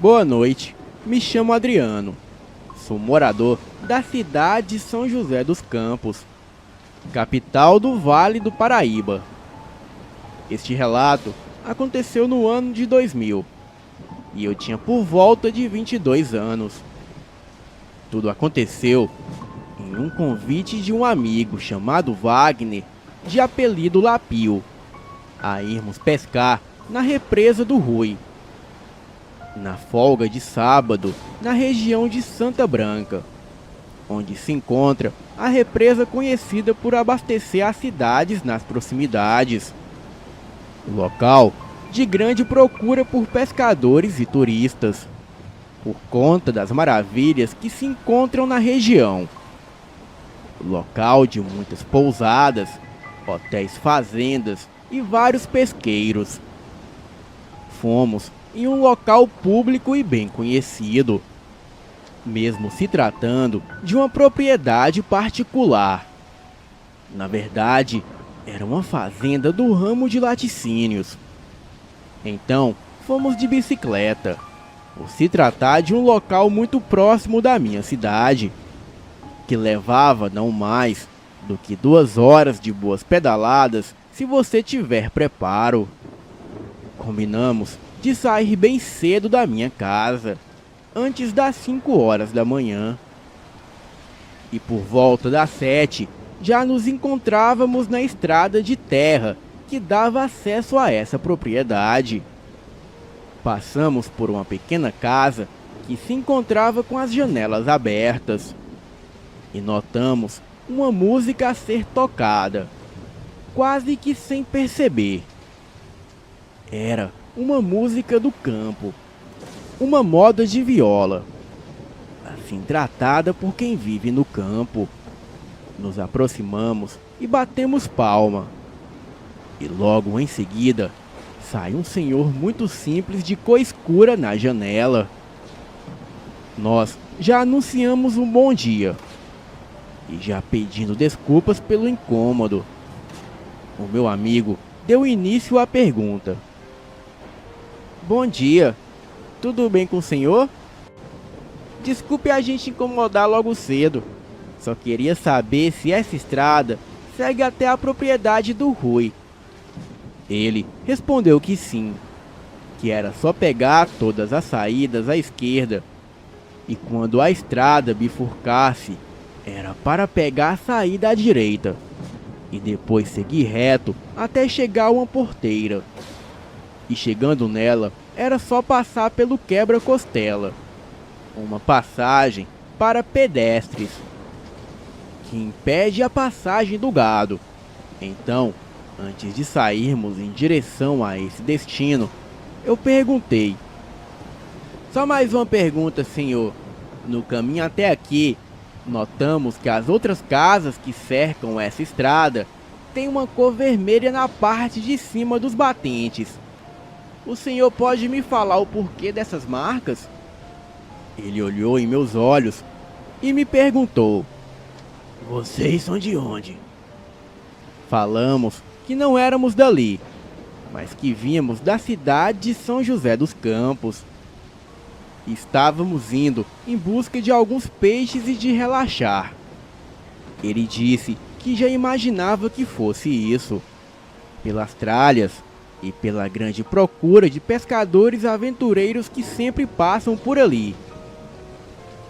Boa noite, me chamo Adriano. Sou morador da cidade de São José dos Campos, capital do Vale do Paraíba. Este relato aconteceu no ano de 2000 e eu tinha por volta de 22 anos. Tudo aconteceu em um convite de um amigo chamado Wagner, de apelido Lapio, a irmos pescar na represa do Rui, na folga de sábado, na região de Santa Branca, onde se encontra a represa conhecida por abastecer as cidades nas proximidades. Local de grande procura por pescadores e turistas, por conta das maravilhas que se encontram na região. Local de muitas pousadas, hotéis fazendas e vários pesqueiros. Fomos em um local público e bem conhecido, mesmo se tratando de uma propriedade particular. Na verdade, era uma fazenda do ramo de laticínios. Então, fomos de bicicleta, por se tratar de um local muito próximo da minha cidade, que levava não mais do que 2 horas de boas pedaladas se você tiver preparo. Combinamos de sair bem cedo da minha casa, antes das 5 horas da manhã. E por volta das 7, já nos encontrávamos na estrada de terra que dava acesso a essa propriedade. Passamos por uma pequena casa que se encontrava com as janelas abertas e notamos uma música a ser tocada, quase que sem perceber. Era uma música do campo, uma moda de viola, assim tratada por quem vive no campo. Nos aproximamos e batemos palma. E logo em seguida, sai um senhor muito simples de cor escura na janela. Nós já anunciamos um bom dia, e já pedindo desculpas pelo incômodo. O meu amigo deu início à pergunta. Bom dia, tudo bem com o senhor? Desculpe a gente incomodar logo cedo. Só queria saber se essa estrada segue até a propriedade do Rui. Ele respondeu que sim, que era só pegar todas as saídas à esquerda, e quando a estrada bifurcasse, era para pegar a saída à direita, e depois seguir reto até chegar a uma porteira. E chegando nela, era só passar pelo quebra-costela, uma passagem para pedestres, que impede a passagem do gado. Então, antes de sairmos em direção a esse destino, eu perguntei. Só mais uma pergunta, senhor. No caminho até aqui, notamos que as outras casas que cercam essa estrada têm uma cor vermelha na parte de cima dos batentes. O senhor pode me falar o porquê dessas marcas? Ele olhou em meus olhos e me perguntou. Vocês são de onde? Falamos que não éramos dali, mas que vínhamos da cidade de São José dos Campos. Estávamos indo em busca de alguns peixes e de relaxar. Ele disse que já imaginava que fosse isso, pelas tralhas e pela grande procura de pescadores aventureiros que sempre passam por ali.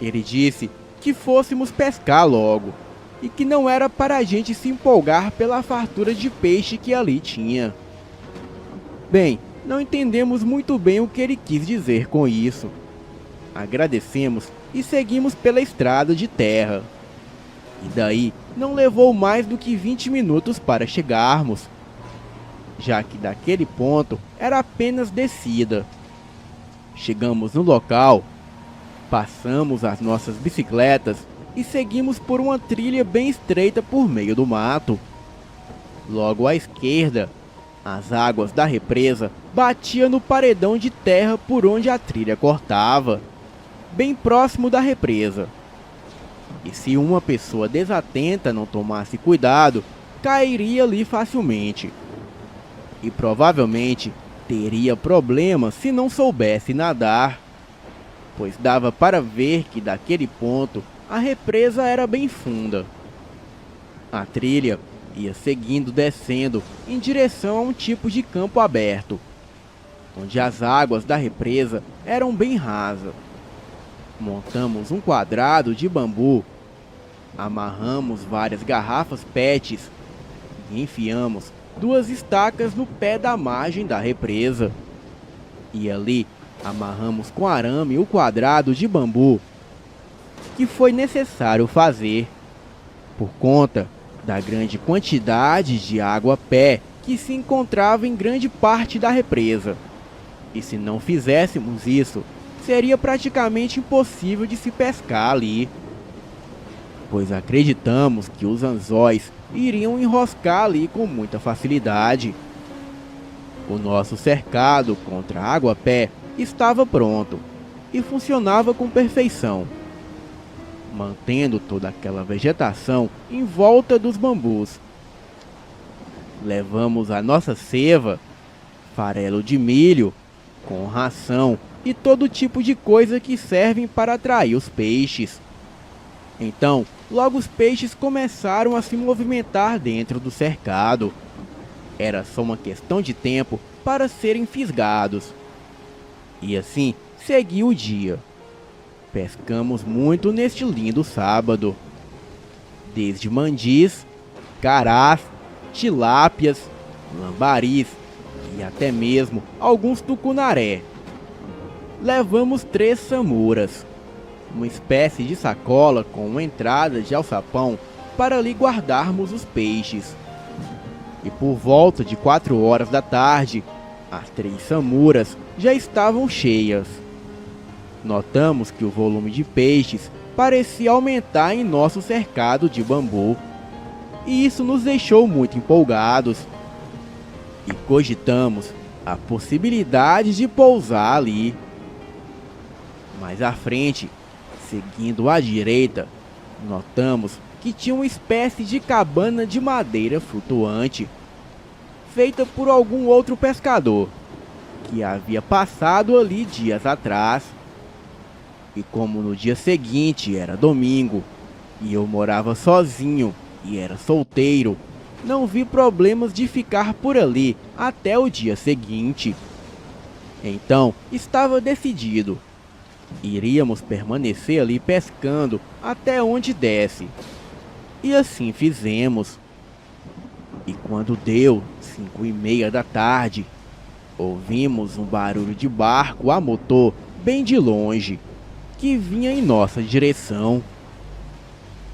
Ele disse que fôssemos pescar logo, e que não era para a gente se empolgar pela fartura de peixe que ali tinha. Bem, não entendemos muito bem o que ele quis dizer com isso. Agradecemos e seguimos pela estrada de terra. E daí não levou mais do que 20 minutos para chegarmos, já que daquele ponto era apenas descida. Chegamos no local, passamos as nossas bicicletas e seguimos por uma trilha bem estreita por meio do mato. Logo à esquerda, as águas da represa batiam no paredão de terra por onde a trilha cortava, bem próximo da represa. E se uma pessoa desatenta não tomasse cuidado, cairia ali facilmente. E provavelmente teria problemas se não soubesse nadar. pois dava para ver que daquele ponto a represa era bem funda. A trilha ia seguindo descendo em direção a um tipo de campo aberto, onde as águas da represa eram bem rasas. Montamos um quadrado de bambu, amarramos várias garrafas PETs e enfiamos 2 estacas no pé da margem da represa. E ali amarramos com arame o quadrado de bambu que foi necessário fazer por conta da grande quantidade de água pé que se encontrava em grande parte da represa. E se não fizéssemos isso, seria praticamente impossível de se pescar ali, pois acreditamos que os anzóis iriam enroscar ali com muita facilidade. O nosso cercado contra a água-pé estava pronto e funcionava com perfeição, mantendo toda aquela vegetação em volta dos bambus. Levamos a nossa ceva, farelo de milho, com ração e todo tipo de coisa que servem para atrair os peixes. Então, logo os peixes começaram a se movimentar dentro do cercado. Era só uma questão de tempo para serem fisgados. E assim seguiu o dia. Pescamos muito neste lindo sábado. Desde mandis, carás, tilápias, lambaris e até mesmo alguns tucunaré. Levamos 3 samuras, uma espécie de sacola com uma entrada de alçapão para ali guardarmos os peixes. E por volta de 4 horas da tarde, as 3 samuras já estavam cheias. Notamos que o volume de peixes parecia aumentar em nosso cercado de bambu, e isso nos deixou muito empolgados. E cogitamos a possibilidade de pousar ali. Mais à frente, seguindo à direita, notamos que tinha uma espécie de cabana de madeira flutuante, feita por algum outro pescador, que havia passado ali dias atrás. E como no dia seguinte era domingo, e eu morava sozinho e era solteiro, não vi problemas de ficar por ali até o dia seguinte. Então, estava decidido. Iríamos permanecer ali pescando até onde desse. E assim fizemos. E quando deu 5:30 da tarde, ouvimos um barulho de barco a motor bem de longe, que vinha em nossa direção.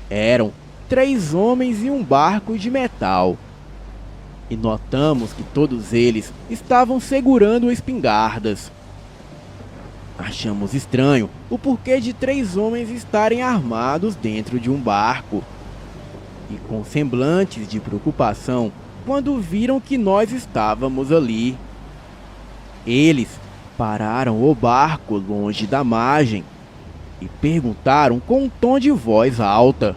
Eram 3 homens em um barco de metal. E notamos que todos eles estavam segurando espingardas. Achamos estranho o porquê de 3 homens estarem armados dentro de um barco. E com semblantes de preocupação quando viram que nós estávamos ali. Eles pararam o barco longe da margem e perguntaram com um tom de voz alta: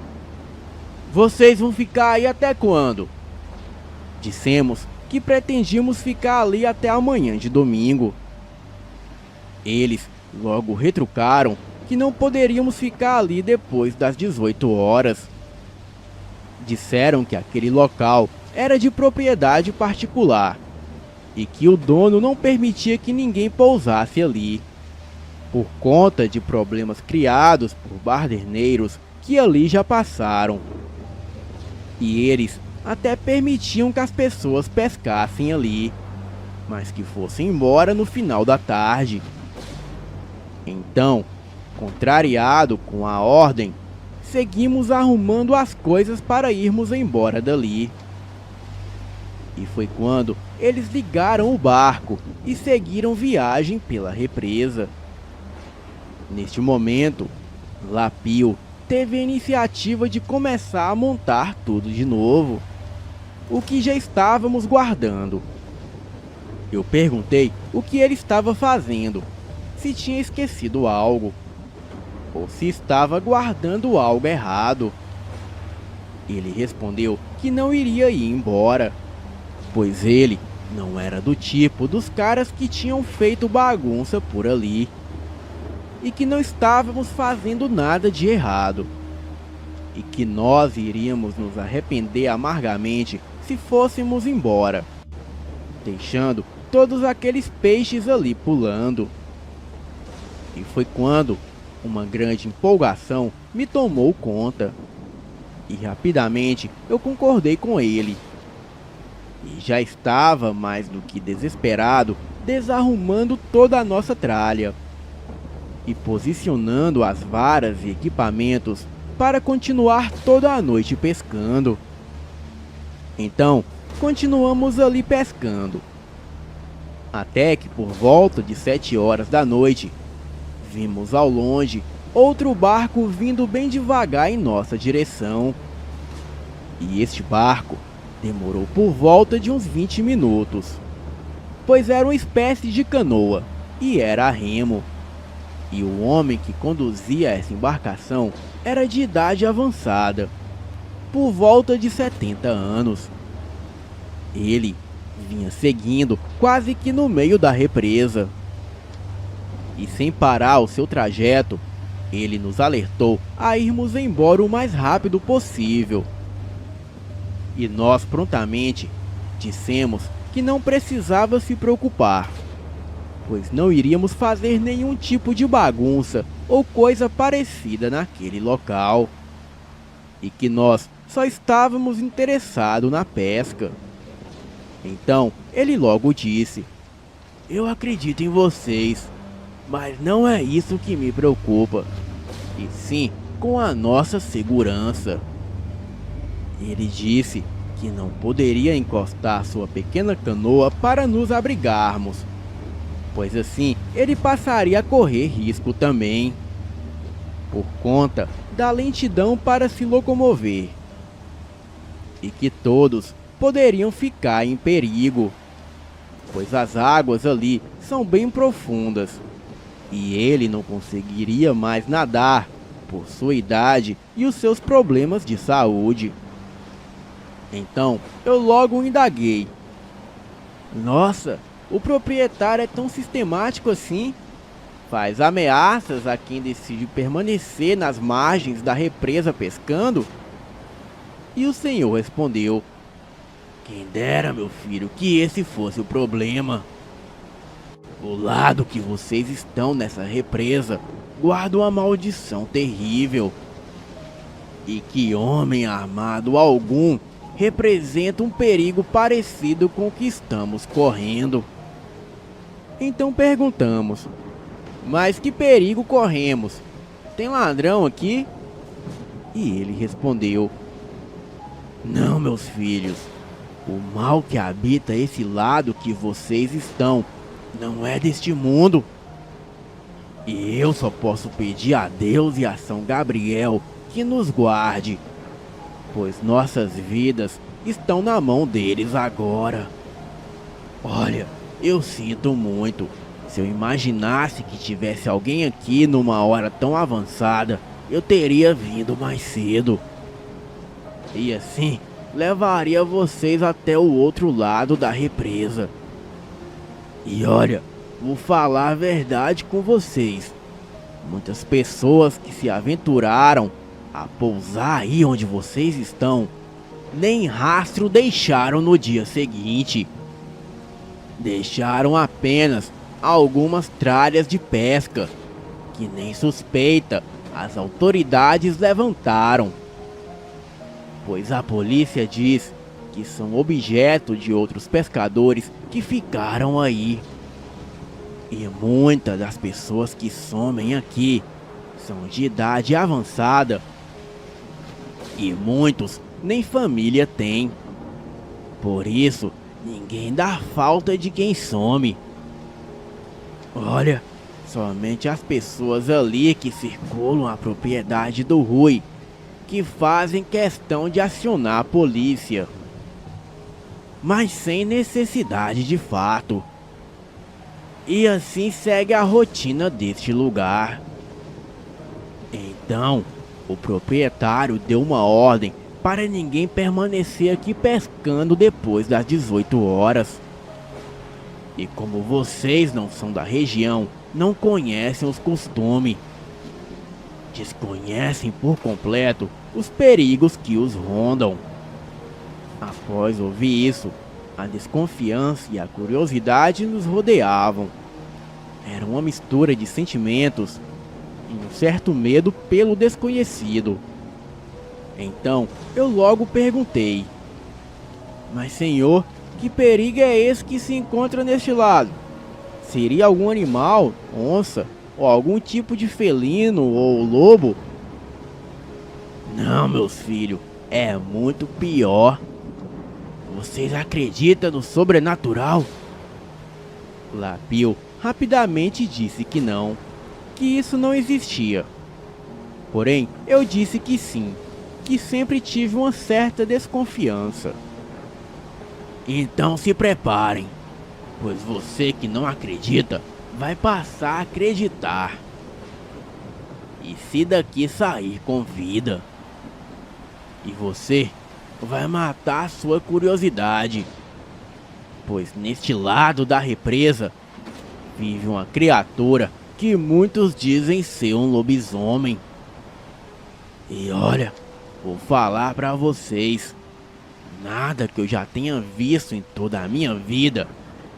"Vocês vão ficar aí até quando?" Dissemos que pretendíamos ficar ali até amanhã de domingo. Eles logo retrucaram que não poderíamos ficar ali depois das 18 horas. Disseram que aquele local era de propriedade particular e que o dono não permitia que ninguém pousasse ali, por conta de problemas criados por baderneiros que ali já passaram. E eles até permitiam que as pessoas pescassem ali, mas que fossem embora no final da tarde. Então, contrariado com a ordem, seguimos arrumando as coisas para irmos embora dali. E foi quando eles ligaram o barco e seguiram viagem pela represa. Neste momento, Lapio teve a iniciativa de começar a montar tudo de novo, o que já estávamos guardando. Eu perguntei o que ele estava fazendo, se tinha esquecido algo, ou se estava guardando algo errado. Ele respondeu que não iria ir embora, pois ele não era do tipo dos caras que tinham feito bagunça por ali. e que não estávamos fazendo nada de errado, e que nós iríamos nos arrepender amargamente se fôssemos embora, deixando todos aqueles peixes ali pulando. E foi quando uma grande empolgação me tomou conta, e rapidamente eu concordei com ele. E já estava mais do que desesperado, desarrumando toda a nossa tralha e posicionando as varas e equipamentos para continuar toda a noite pescando. Então, continuamos ali pescando, até que por volta de 7 horas da noite, vimos ao longe outro barco vindo bem devagar em nossa direção. E este barco demorou por volta de uns 20 minutos, pois era uma espécie de canoa e era a remo. E o homem que conduzia essa embarcação era de idade avançada, por volta de 70 anos. Ele vinha seguindo quase que no meio da represa. E sem parar o seu trajeto, ele nos alertou a irmos embora o mais rápido possível. E nós prontamente dissemos que não precisava se preocupar, pois não iríamos fazer nenhum tipo de bagunça ou coisa parecida naquele local, e que nós só estávamos interessados na pesca. Então ele logo disse: "Eu acredito em vocês, mas não é isso que me preocupa, e sim com a nossa segurança." Ele disse que não poderia encostar sua pequena canoa para nos abrigarmos, pois assim ele passaria a correr risco também, por conta da lentidão para se locomover, e que todos poderiam ficar em perigo, pois as águas ali são bem profundas, e ele não conseguiria mais nadar por sua idade e os seus problemas de saúde. Então eu logo indaguei: "Nossa, o proprietário é tão sistemático assim? Faz ameaças a quem decide permanecer nas margens da represa pescando?" E o senhor respondeu: "Quem dera, meu filho, que esse fosse o problema. O lado que vocês estão nessa represa guarda uma maldição terrível, e que homem armado algum representa um perigo parecido com o que estamos correndo." Então perguntamos: "Mas que perigo corremos? Tem ladrão aqui?" E ele respondeu: "Não, meus filhos, o mal que habita esse lado que vocês estão não é deste mundo. E eu só posso pedir a Deus e a São Gabriel que nos guarde, pois nossas vidas estão na mão deles agora. Olha, eu sinto muito. Se eu imaginasse que tivesse alguém aqui numa hora tão avançada, eu teria vindo mais cedo. E assim, levaria vocês até o outro lado da represa. E olha, vou falar a verdade com vocês. Muitas pessoas que se aventuraram a pousar aí onde vocês estão, nem rastro deixaram no dia seguinte. Deixaram apenas algumas tralhas de pesca, que nem suspeita as autoridades levantaram, pois a polícia diz que são objeto de outros pescadores que ficaram aí. E muitas das pessoas que somem aqui são de idade avançada, e muitos nem família têm. Por isso, ninguém dá falta de quem some. Olha, somente as pessoas ali que circulam a propriedade do Rui que fazem questão de acionar a polícia, mas sem necessidade de fato. E assim segue a rotina deste lugar. Então, o proprietário deu uma ordem para ninguém permanecer aqui pescando depois das 18 horas. E como vocês não são da região não conhecem os costumes, desconhecem por completo os perigos que os rondam. Após ouvir isso, a desconfiança e a curiosidade nos rodeavam. Era uma mistura de sentimentos e um certo medo pelo desconhecido. Então eu logo perguntei: mas senhor, que perigo é esse que se encontra neste lado? Seria algum animal, onça, ou algum tipo de felino ou lobo? Não, meus filhos, é muito pior. Vocês acreditam no sobrenatural? Lapio rapidamente disse que não, que isso não existia. Porém, eu disse que sim, que sempre tive uma certa desconfiança. Então se preparem, pois você que não acredita vai passar a acreditar. E se daqui sair com vida, e você vai matar sua curiosidade, pois neste lado da represa vive uma criatura que muitos dizem ser um lobisomem. E olha, vou falar pra vocês, nada que eu já tenha visto em toda a minha vida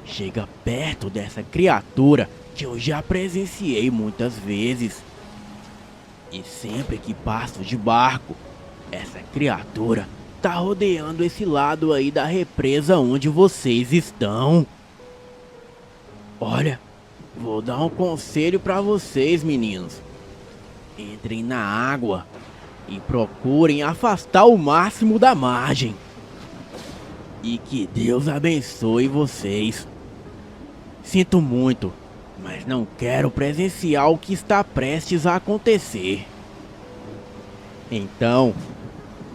chega perto dessa criatura que eu já presenciei muitas vezes. E sempre que passo de barco, essa criatura tá rodeando esse lado aí da represa onde vocês estão. Olha, vou dar um conselho pra vocês, meninos. Entrem na água e procurem afastar o máximo da margem. E que Deus abençoe vocês. Sinto muito, mas não quero presenciar o que está prestes a acontecer. Então,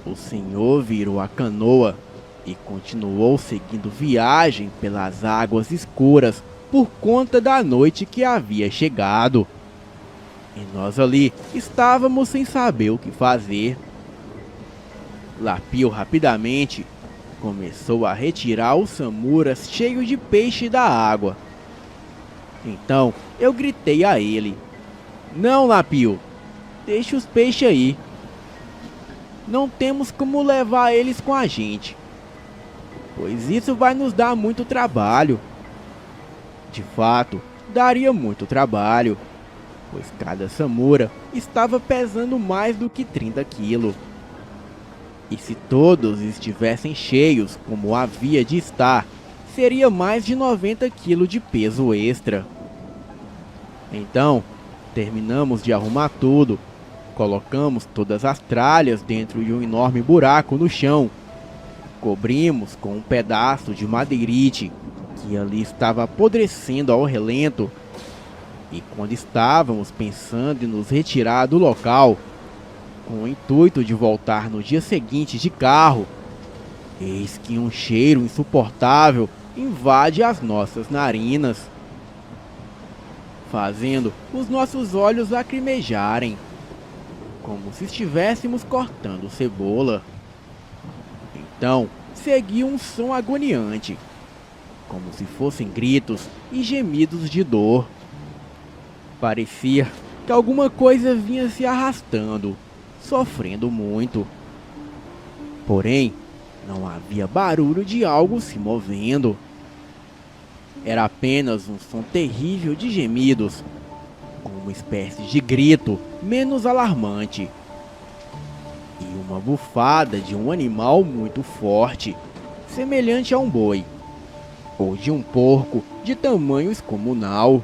o senhor virou a canoa e continuou seguindo viagem pelas águas escuras por conta da noite que havia chegado. E nós ali estávamos sem saber o que fazer. Lapio rapidamente começou a retirar os samuras cheios de peixe da água. Então eu gritei a ele: não, Lapio, deixe os peixes aí. Não temos como levar eles com a gente, pois isso vai nos dar muito trabalho. De fato, daria muito trabalho, pois cada samura estava pesando mais do que 30 quilos. E se todos estivessem cheios como havia de estar, seria mais de 90 quilos de peso extra. Então, terminamos de arrumar tudo, colocamos todas as tralhas dentro de um enorme buraco no chão, cobrimos com um pedaço de madeirite que ali estava apodrecendo ao relento. E quando estávamos pensando em nos retirar do local, com o intuito de voltar no dia seguinte de carro, eis que um cheiro insuportável invade as nossas narinas, fazendo os nossos olhos lacrimejarem, como se estivéssemos cortando cebola. Então seguiu um som agoniante, como se fossem gritos e gemidos de dor. Parecia que alguma coisa vinha se arrastando, sofrendo muito. Porém, não havia barulho de algo se movendo. Era apenas um som terrível de gemidos, com uma espécie de grito menos alarmante. E uma bufada de um animal muito forte, semelhante a um boi, ou de um porco de tamanho descomunal.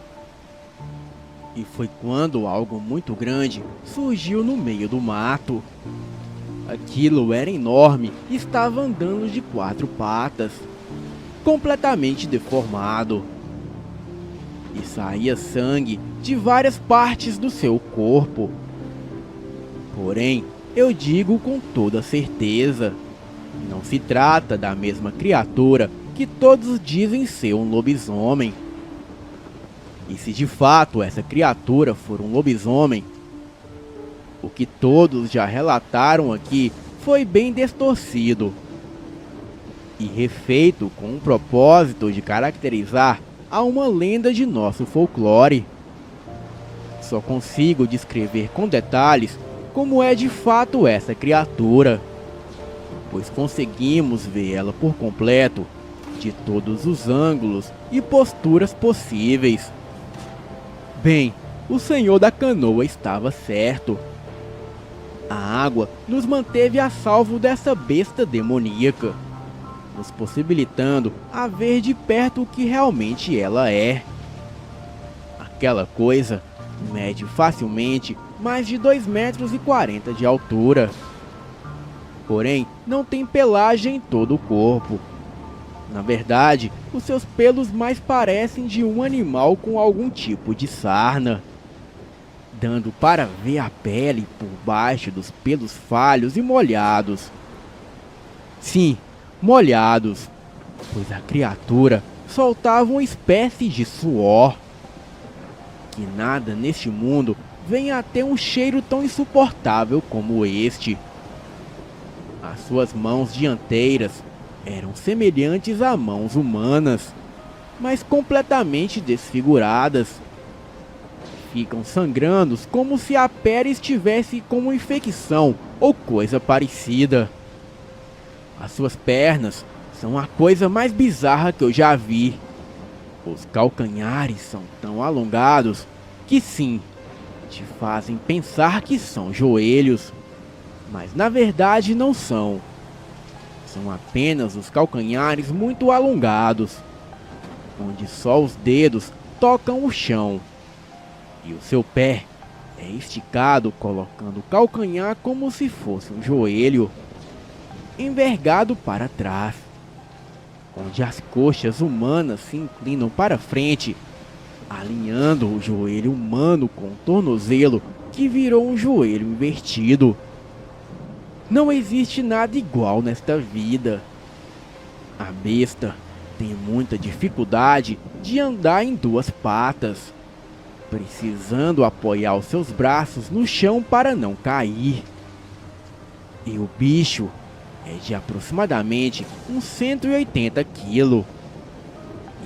E foi quando algo muito grande surgiu no meio do mato. Aquilo era enorme e estava andando de 4 patas, completamente deformado. E saía sangue de várias partes do seu corpo. Porém, eu digo com toda certeza, não se trata da mesma criatura que todos dizem ser um lobisomem. E se de fato essa criatura for um lobisomem, o que todos já relataram aqui foi bem distorcido e refeito com o propósito de caracterizar a uma lenda de nosso folclore. Só consigo descrever com detalhes como é de fato essa criatura, pois conseguimos ver ela por completo, de todos os ângulos e posturas possíveis. Bem, o senhor da canoa estava certo. A água nos manteve a salvo dessa besta demoníaca, nos possibilitando a ver de perto o que realmente ela é. Aquela coisa mede facilmente mais de 2,40 metros de altura. Porém, não tem pelagem em todo o corpo. Na verdade, os seus pelos mais parecem de um animal com algum tipo de sarna, dando para ver a pele por baixo dos pelos falhos e molhados. Sim, molhados, pois a criatura soltava uma espécie de suor. Que nada neste mundo venha a ter um cheiro tão insuportável como este. As suas mãos dianteiras eram semelhantes a mãos humanas, mas completamente desfiguradas. Ficam sangrando como se a pele estivesse com uma infecção ou coisa parecida. As suas pernas são a coisa mais bizarra que eu já vi. Os calcanhares são tão alongados que sim, te fazem pensar que são joelhos, mas na verdade não são. São apenas os calcanhares muito alongados, onde só os dedos tocam o chão. E o seu pé é esticado, colocando o calcanhar como se fosse um joelho, envergado para trás, onde as coxas humanas se inclinam para frente, alinhando o joelho humano com o tornozelo que virou um joelho invertido. Não existe nada igual nesta vida. A besta tem muita dificuldade de andar em duas patas, precisando apoiar os seus braços no chão para não cair. E o bicho é de aproximadamente uns 180 quilos.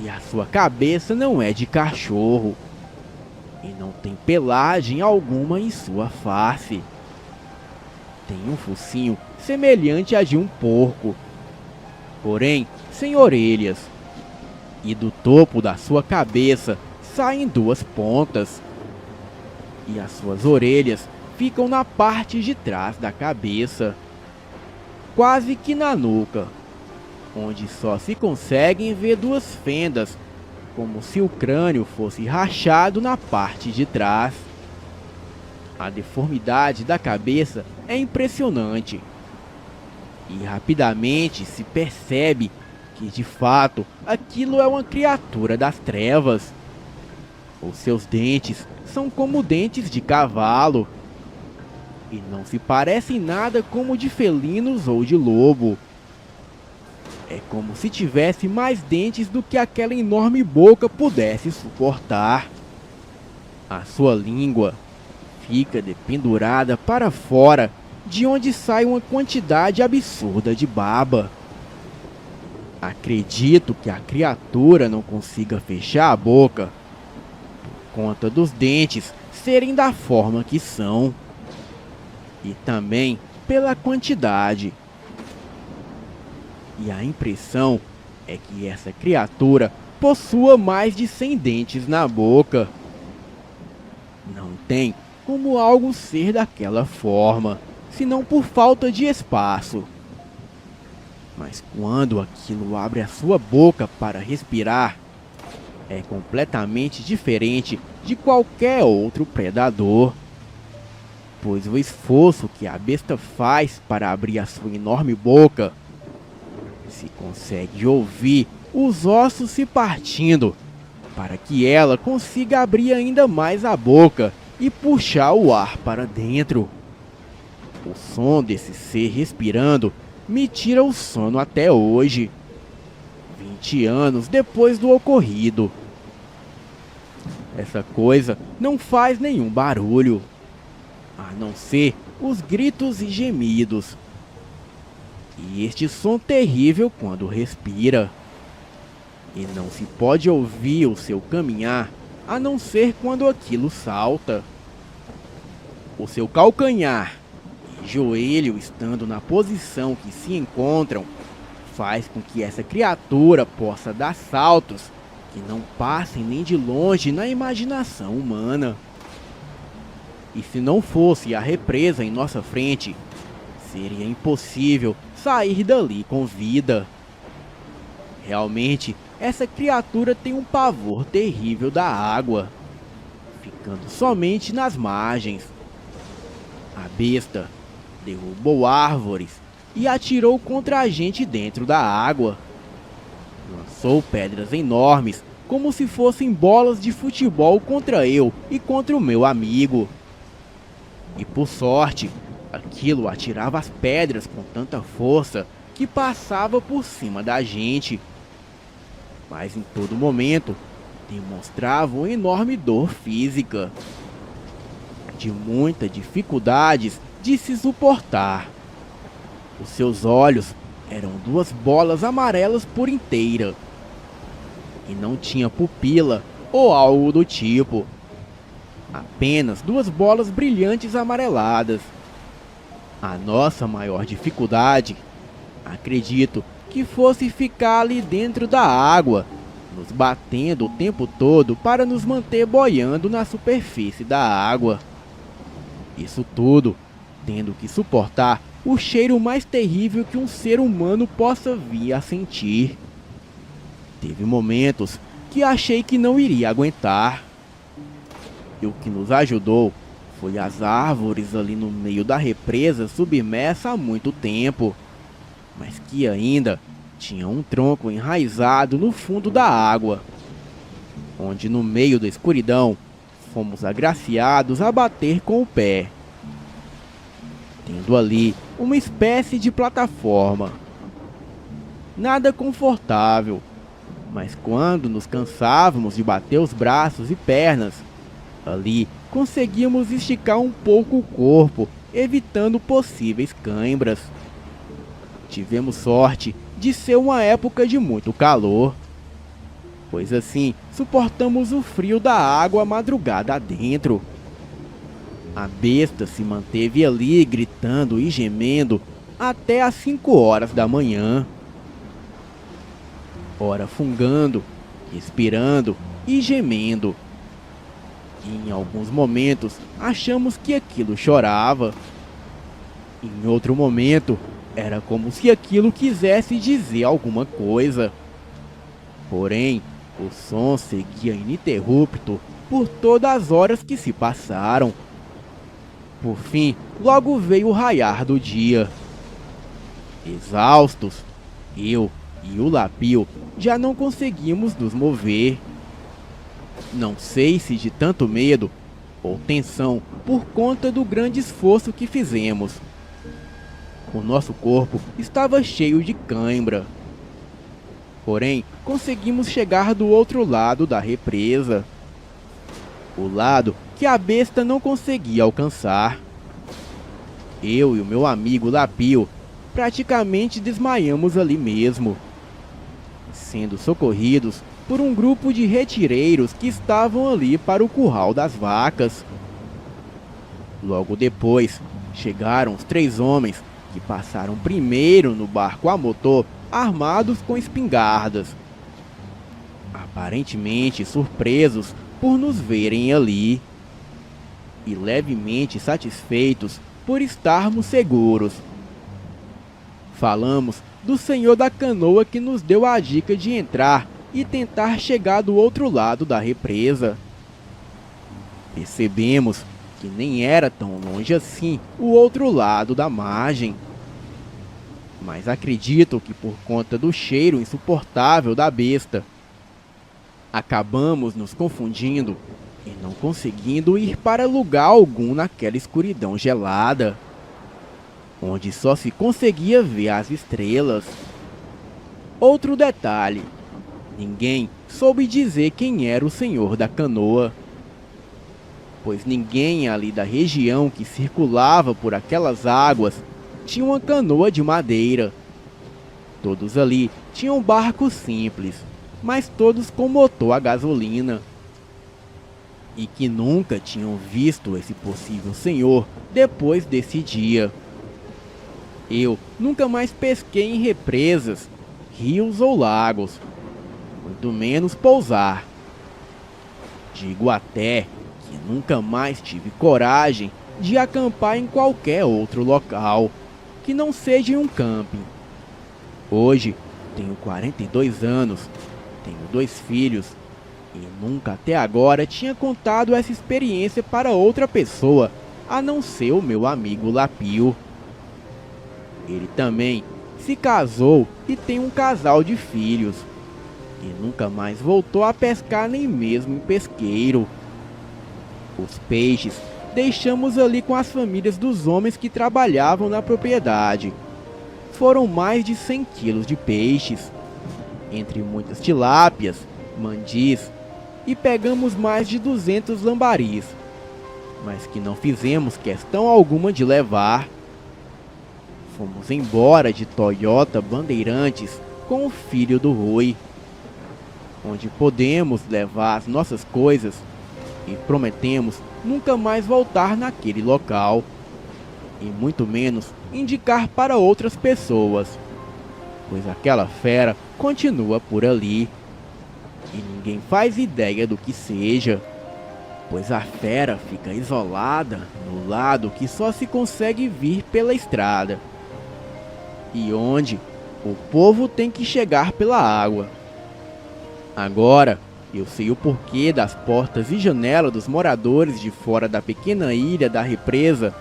E a sua cabeça não é de cachorro. E não tem pelagem alguma em sua face. Tem um focinho semelhante a de um porco, porém sem orelhas. E do topo da sua cabeça saem duas pontas. E as suas orelhas ficam na parte de trás da cabeça, quase que na nuca, onde só se conseguem ver duas fendas, como se o crânio fosse rachado na parte de trás. A deformidade da cabeça é impressionante, e rapidamente se percebe que de fato aquilo é uma criatura das trevas. Os seus dentes são como dentes de cavalo, e não se parecem nada como de felinos ou de lobo. É como se tivesse mais dentes do que aquela enorme boca pudesse suportar. A sua língua fica dependurada para fora, de onde sai uma quantidade absurda de baba. Acredito que a criatura não consiga fechar a boca, por conta dos dentes serem da forma que são, e também pela quantidade. E a impressão é que essa criatura possua mais de 100 dentes na boca. Não tem como algo ser daquela forma, senão por falta de espaço. Mas quando aquilo abre a sua boca para respirar, é completamente diferente de qualquer outro predador, pois o esforço que a besta faz para abrir a sua enorme boca, se consegue ouvir os ossos se partindo, para que ela consiga abrir ainda mais a boca e puxar o ar para dentro. O som desse ser respirando me tira o sono até hoje, 20 anos depois do ocorrido. Essa coisa não faz nenhum barulho, a não ser os gritos e gemidos, e este som terrível quando respira. E não se pode ouvir o seu caminhar, a não ser quando aquilo salta. O seu calcanhar e joelho estando na posição que se encontram faz com que essa criatura possa dar saltos que não passem nem de longe na imaginação humana. E se não fosse a represa em nossa frente, seria impossível sair dali com vida. Realmente, essa criatura tem um pavor terrível da água, ficando somente nas margens. A besta derrubou árvores e atirou contra a gente dentro da água. Lançou pedras enormes, como se fossem bolas de futebol contra eu e contra o meu amigo. E por sorte, aquilo atirava as pedras com tanta força que passava por cima da gente. Mas em todo momento, demonstrava uma enorme dor física, de muita dificuldades de se suportar. Os seus olhos eram duas bolas amarelas por inteira, e não tinha pupila ou algo do tipo. Apenas duas bolas brilhantes amareladas. A nossa maior dificuldade, acredito, que fosse ficar ali dentro da água, nos batendo o tempo todo para nos manter boiando na superfície da água. Isso tudo tendo que suportar o cheiro mais terrível que um ser humano possa vir a sentir. Teve momentos que achei que não iria aguentar. E o que nos ajudou foi as árvores ali no meio da represa submersa há muito tempo, mas que ainda tinha um tronco enraizado no fundo da água, onde no meio da escuridão fomos agraciados a bater com o pé, tendo ali uma espécie de plataforma. Nada confortável, mas quando nos cansávamos de bater os braços e pernas, ali conseguimos esticar um pouco o corpo, evitando possíveis cãibras. Tivemos sorte de ser uma época de muito calor, pois assim suportamos o frio da água a madrugada adentro. A besta se manteve ali gritando e gemendo até às 5 horas da manhã. Ora fungando, respirando e gemendo. E em alguns momentos achamos que aquilo chorava. Em outro momento, era como se aquilo quisesse dizer alguma coisa. Porém, o som seguia ininterrupto por todas as horas que se passaram. Por fim, logo veio o raiar do dia. Exaustos, eu e o Lapio já não conseguimos nos mover. Não sei se de tanto medo ou tensão por conta do grande esforço que fizemos. O nosso corpo estava cheio de cãibra. Porém, conseguimos chegar do outro lado da represa. O lado que a besta não conseguia alcançar. Eu e o meu amigo Lapio praticamente desmaiamos ali mesmo, sendo socorridos por um grupo de retireiros que estavam ali para o curral das vacas. Logo depois, chegaram os 3 homens que passaram primeiro no barco a motor, armados com espingardas, aparentemente surpresos por nos verem ali e levemente satisfeitos por estarmos seguros. Falamos do senhor da canoa que nos deu a dica de entrar e tentar chegar do outro lado da represa. Percebemos que nem era tão longe assim o outro lado da margem. Mas acredito que por conta do cheiro insuportável da besta, acabamos nos confundindo e não conseguindo ir para lugar algum naquela escuridão gelada, onde só se conseguia ver as estrelas. Outro detalhe: ninguém soube dizer quem era o senhor da canoa, pois ninguém ali da região que circulava por aquelas águas tinha uma canoa de madeira. Todos ali tinham barcos simples, mas todos com motor a gasolina. e que nunca tinham visto esse possível senhor depois desse dia. Eu nunca mais pesquei em represas, rios ou lagos, muito menos pousar. Digo até que nunca mais tive coragem de acampar em qualquer outro local que não seja em um camping. Hoje tenho 42 anos, tenho 2 filhos e nunca até agora tinha contado essa experiência para outra pessoa, a não ser o meu amigo Lapio. Ele também se casou e tem um casal de filhos. E nunca mais voltou a pescar nem mesmo em pesqueiro. Os peixes deixamos ali com as famílias dos homens que trabalhavam na propriedade. Foram mais de 100 quilos de peixes, entre muitas tilápias, mandis, e pegamos mais de 200 lambaris, mas que não fizemos questão alguma de levar. Fomos embora de Toyota Bandeirantes com o filho do Rui, onde podemos levar as nossas coisas e prometemos nunca mais voltar naquele local, e muito menos indicar para outras pessoas, pois aquela fera continua por ali, e ninguém faz ideia do que seja, pois a fera fica isolada no lado que só se consegue vir pela estrada, e onde o povo tem que chegar pela água. Agora eu sei o porquê das portas e janelas dos moradores de fora da pequena ilha da represa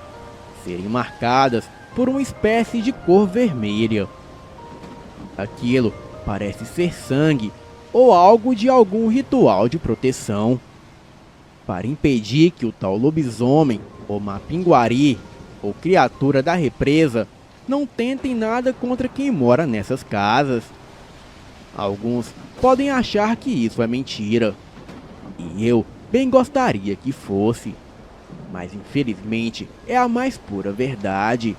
serem marcadas por uma espécie de cor vermelha. Aquilo parece ser sangue ou algo de algum ritual de proteção, para impedir que o tal lobisomem, ou mapinguari, ou criatura da represa, não tentem nada contra quem mora nessas casas. Alguns podem achar que isso é mentira, e eu bem gostaria que fosse, mas infelizmente é a mais pura verdade.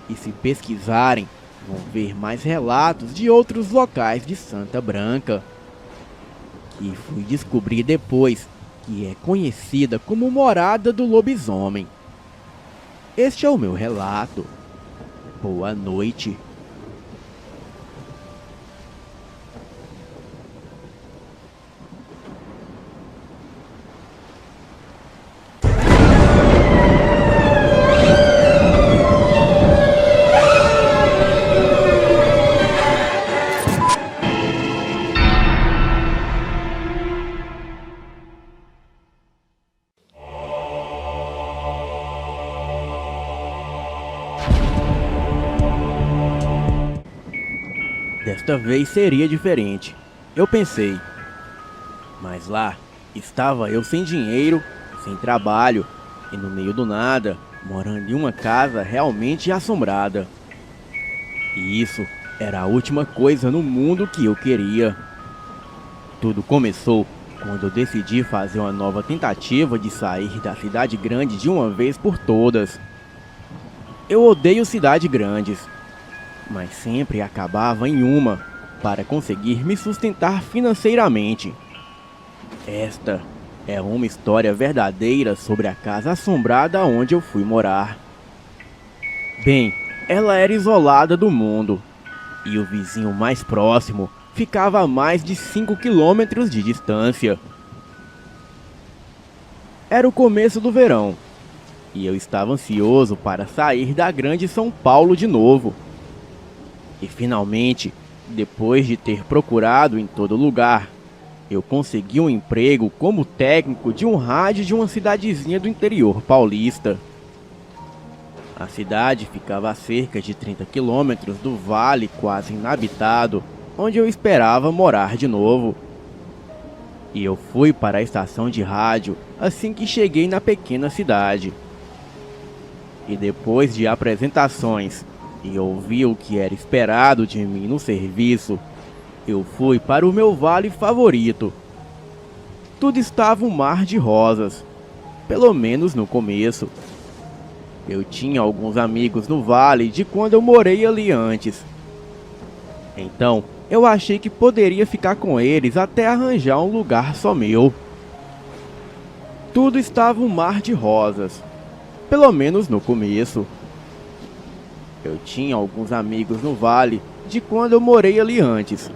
E se pesquisarem, vão ver mais relatos de outros locais de Santa Branca, que fui descobrir depois que é conhecida como morada do lobisomem. Este é o meu relato. Boa noite. Desta vez seria diferente, eu pensei. Mas lá estava eu sem dinheiro, sem trabalho e no meio do nada, morando em uma casa realmente assombrada. E isso era a última coisa no mundo que eu queria. Tudo começou quando eu decidi fazer uma nova tentativa de sair da cidade grande de uma vez por todas. Eu odeio cidades grandes, mas sempre acabava em uma para conseguir me sustentar financeiramente. Esta é uma história verdadeira sobre a casa assombrada onde eu fui morar. Bem, ela era isolada do mundo, e o vizinho mais próximo ficava a mais de 5 quilômetros de distância. Era o começo do verão, e eu estava ansioso para sair da grande São Paulo de novo. E finalmente, depois de ter procurado em todo lugar, eu consegui um emprego como técnico de um rádio de uma cidadezinha do interior paulista. A cidade ficava a cerca de 30 quilômetros do vale quase inabitado, onde eu esperava morar de novo. E eu fui para a estação de rádio assim que cheguei na pequena cidade. E depois de apresentações e ouvi o que era esperado de mim no serviço, eu fui para o meu vale favorito. Tudo estava um mar de rosas, pelo menos no começo. Eu tinha alguns amigos no vale de quando eu morei ali antes. Então, eu achei que poderia ficar com eles até arranjar um lugar só meu. tudo estava um mar de rosas, pelo menos no começo. Eu tinha alguns amigos no vale de quando eu morei ali antes.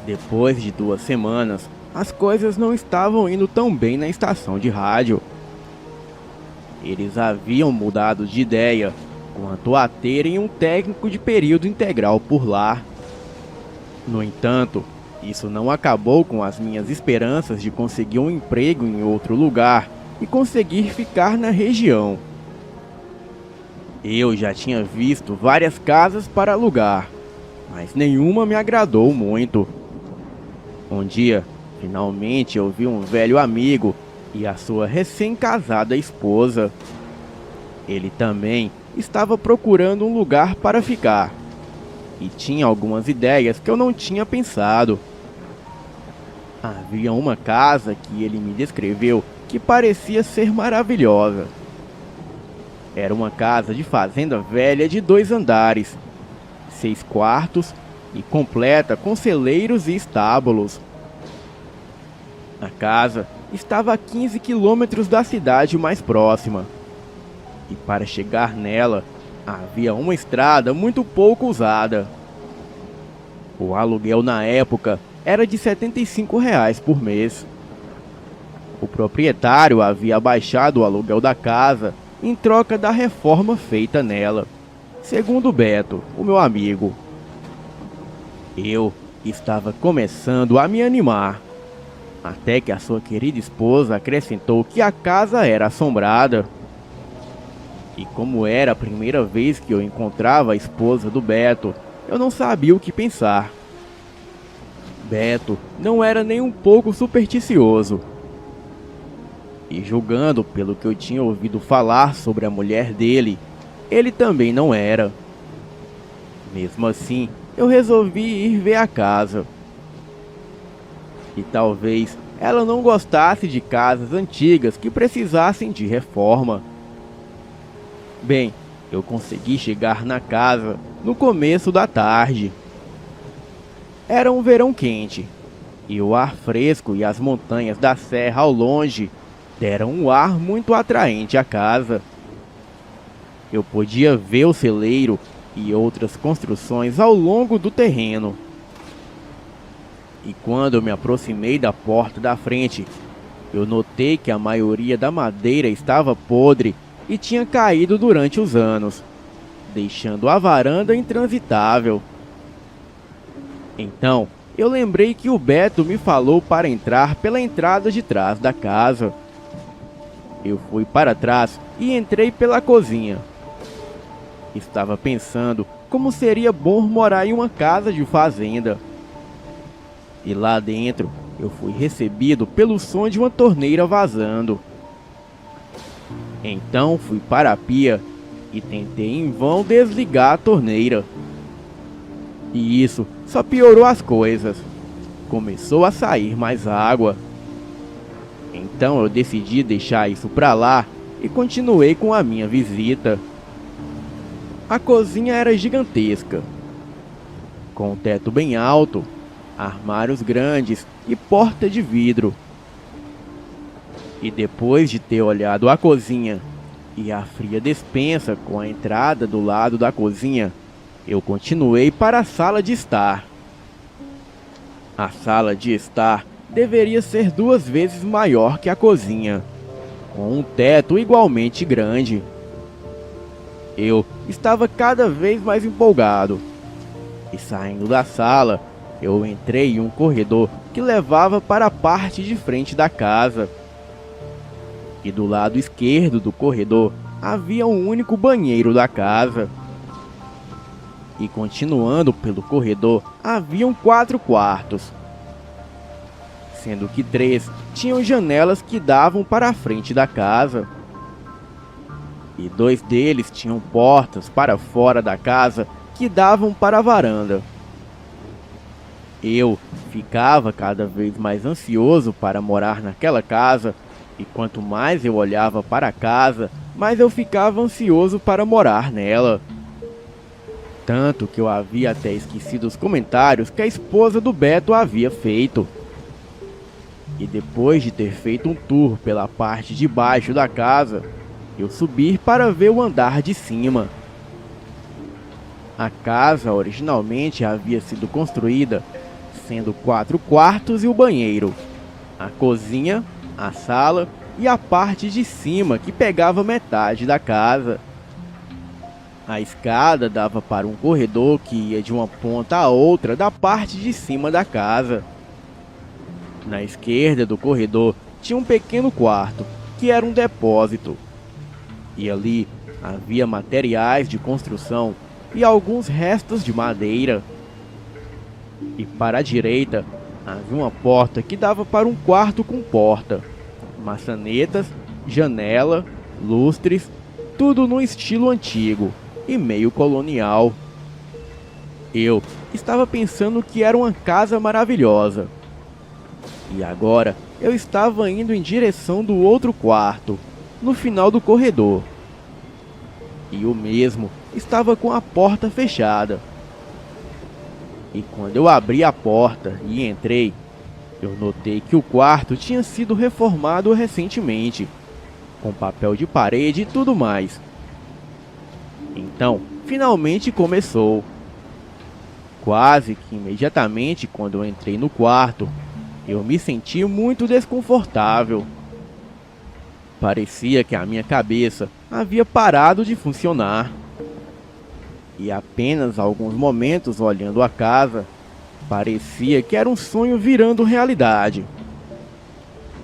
Depois de 2 semanas, as coisas não estavam indo tão bem na estação de rádio. Eles haviam mudado de ideia quanto a terem um técnico de período integral por lá. No entanto, isso não acabou com as minhas esperanças de conseguir um emprego em outro lugar e conseguir ficar na região. Eu já tinha visto várias casas para alugar, mas nenhuma me agradou muito. Um dia, finalmente eu vi um velho amigo e a sua recém-casada esposa. Ele também estava procurando um lugar para ficar e tinha algumas ideias que eu não tinha pensado. Havia uma casa que ele me descreveu que parecia ser maravilhosa. Era uma casa de fazenda velha de 2 andares, 6 quartos e completa com celeiros e estábulos. A casa estava a 15 quilômetros da cidade mais próxima. E para chegar nela, havia uma estrada muito pouco usada. O aluguel na época era de R$ 75 por mês. O proprietário havia abaixado o aluguel da casa em troca da reforma feita nela, segundo Beto, o meu amigo. Eu estava começando a me animar, até que a sua querida esposa acrescentou que a casa era assombrada. E como era a primeira vez que eu encontrava a esposa do Beto, eu não sabia o que pensar. Beto não era nem um pouco supersticioso. E julgando pelo que eu tinha ouvido falar sobre a mulher dele, ele também não era. Mesmo assim, eu resolvi ir ver a casa. E talvez ela não gostasse de casas antigas que precisassem de reforma. Bem, eu consegui chegar na casa no começo da tarde. Era um verão quente, e o ar fresco e as montanhas da serra ao longe deram um ar muito atraente à casa. Eu podia ver o celeiro e outras construções ao longo do terreno. E quando eu me aproximei da porta da frente, eu notei que a maioria da madeira estava podre e tinha caído durante os anos, deixando a varanda intransitável. Então, eu lembrei que o Beto me falou para entrar pela entrada de trás da casa. Eu fui para trás e entrei pela cozinha. Estava pensando como seria bom morar em uma casa de fazenda. E lá dentro, eu fui recebido pelo som de uma torneira vazando. Então fui para a pia e tentei em vão desligar a torneira. E isso só piorou as coisas. Começou a sair mais água. Então eu decidi deixar isso pra lá e continuei com a minha visita. A cozinha era gigantesca, com um teto bem alto, armários grandes e porta de vidro. E depois de ter olhado a cozinha e a fria despensa com a entrada do lado da cozinha, eu continuei para a sala de estar. A sala de estar deveria ser 2 vezes maior que a cozinha, com um teto igualmente grande. Eu estava cada vez mais empolgado. E saindo da sala, eu entrei em um corredor que levava para a parte de frente da casa. E do lado esquerdo do corredor havia um único banheiro da casa. E continuando pelo corredor, haviam 4 quartos, sendo que 3 tinham janelas que davam para a frente da casa. E 2 deles tinham portas para fora da casa que davam para a varanda. Eu ficava cada vez mais ansioso para morar naquela casa, e quanto mais eu olhava para a casa, mais eu ficava ansioso para morar nela. Tanto que eu havia até esquecido os comentários que a esposa do Beto havia feito. E depois de ter feito um tour pela parte de baixo da casa, eu subi para ver o andar de cima. A casa originalmente havia sido construída sendo 4 quartos e o banheiro, a cozinha, a sala e a parte de cima que pegava metade da casa. A escada dava para um corredor que ia de uma ponta a outra da parte de cima da casa. Na esquerda do corredor tinha um pequeno quarto, que era um depósito. E ali havia materiais de construção e alguns restos de madeira. E para a direita havia uma porta que dava para um quarto com porta, maçanetas, janela, lustres, tudo no estilo antigo e meio colonial. Eu estava pensando que era uma casa maravilhosa. E agora eu estava indo em direção do outro quarto, no final do corredor. E o mesmo estava com a porta fechada. E quando eu abri a porta e entrei, eu notei que o quarto tinha sido reformado recentemente, com papel de parede e tudo mais. Então, finalmente começou. Quase que imediatamente quando eu entrei no quarto, eu me senti muito desconfortável. Parecia que a minha cabeça havia parado de funcionar. E apenas alguns momentos olhando a casa, parecia que era um sonho virando realidade.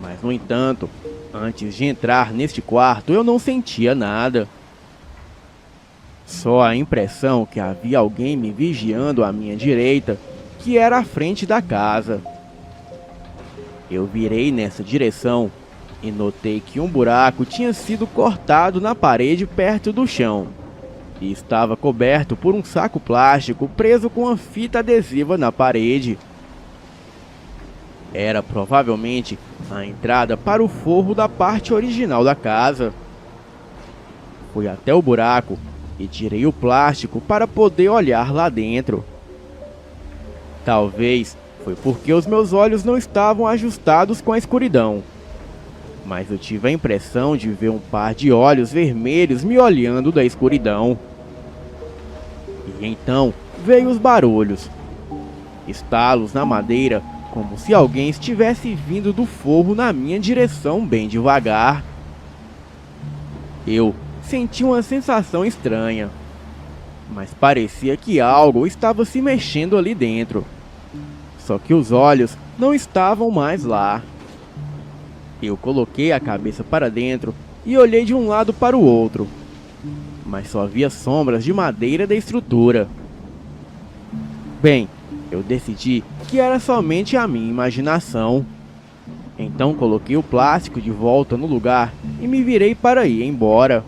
Mas no entanto, antes de entrar neste quarto eu não sentia nada. Só a impressão que havia alguém me vigiando à minha direita, que era a frente da casa. Eu virei nessa direção e notei que um buraco tinha sido cortado na parede perto do chão e estava coberto por um saco plástico preso com uma fita adesiva na parede. Era provavelmente a entrada para o forro da parte original da casa. Fui até o buraco e tirei o plástico para poder olhar lá dentro. Talvez foi porque os meus olhos não estavam ajustados com a escuridão, mas eu tive a impressão de ver um par de olhos vermelhos me olhando da escuridão. E então veio os barulhos, estalos na madeira, como se alguém estivesse vindo do forro na minha direção bem devagar. Eu senti uma sensação estranha, mas parecia que algo estava se mexendo ali dentro. Só que os olhos não estavam mais lá. Eu coloquei a cabeça para dentro e olhei de um lado para o outro, mas só havia sombras de madeira da estrutura. Bem, eu decidi que era somente a minha imaginação. Então coloquei o plástico de volta no lugar e me virei para ir embora.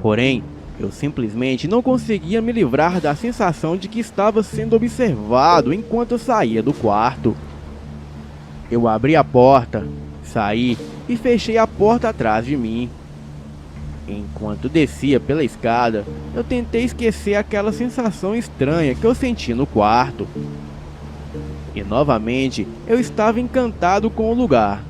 Porém, eu simplesmente não conseguia me livrar da sensação de que estava sendo observado enquanto eu saía do quarto. Eu abri a porta, saí e fechei a porta atrás de mim. Enquanto descia pela escada, eu tentei esquecer aquela sensação estranha que eu senti no quarto. E novamente, eu estava encantado com o lugar.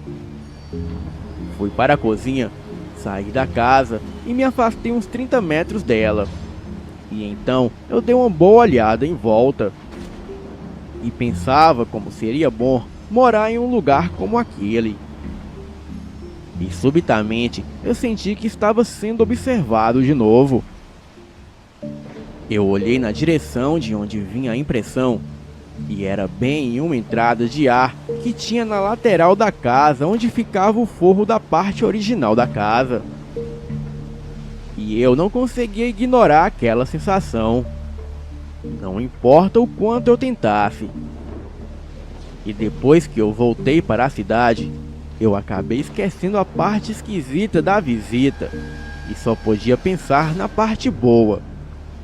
Fui para a cozinha, saí da casa e me afastei uns 30 metros dela. E então eu dei uma boa olhada em volta. E pensava como seria bom morar em um lugar como aquele. E subitamente eu senti que estava sendo observado de novo. Eu olhei na direção de onde vinha a impressão, e era bem em uma entrada de ar que tinha na lateral da casa, onde ficava o forro da parte original da casa. E eu não conseguia ignorar aquela sensação, não importa o quanto eu tentasse. E depois que eu voltei para a cidade, eu acabei esquecendo a parte esquisita da visita e só podia pensar na parte boa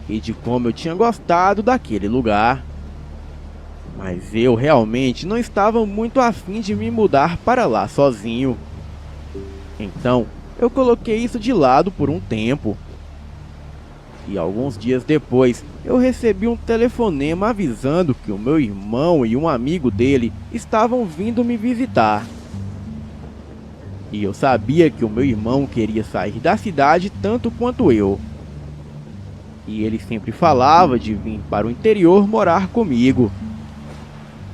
e de como eu tinha gostado daquele lugar. Mas eu realmente não estava muito afim de me mudar para lá sozinho. Então eu coloquei isso de lado por um tempo. E alguns dias depois, eu recebi um telefonema avisando que o meu irmão e um amigo dele estavam vindo me visitar. E eu sabia que o meu irmão queria sair da cidade tanto quanto eu. E ele sempre falava de vir para o interior morar comigo.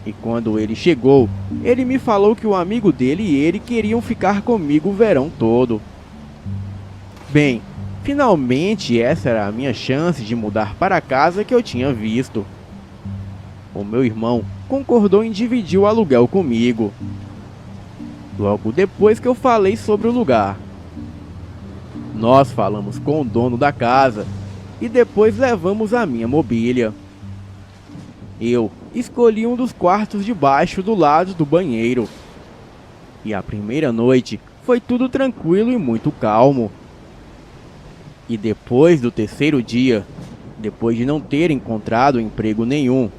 E quando ele chegou, ele me falou que o amigo dele e ele queriam ficar comigo o verão todo. Bem, finalmente essa era a minha chance de mudar para a casa que eu tinha visto. O meu irmão concordou em dividir o aluguel comigo. Logo depois que eu falei sobre o lugar, nós falamos com o dono da casa e depois levamos a minha mobília. Eu escolhi um dos quartos de baixo do lado do banheiro. E a primeira noite foi tudo tranquilo e muito calmo. E depois do terceiro dia, depois de não ter encontrado emprego nenhum,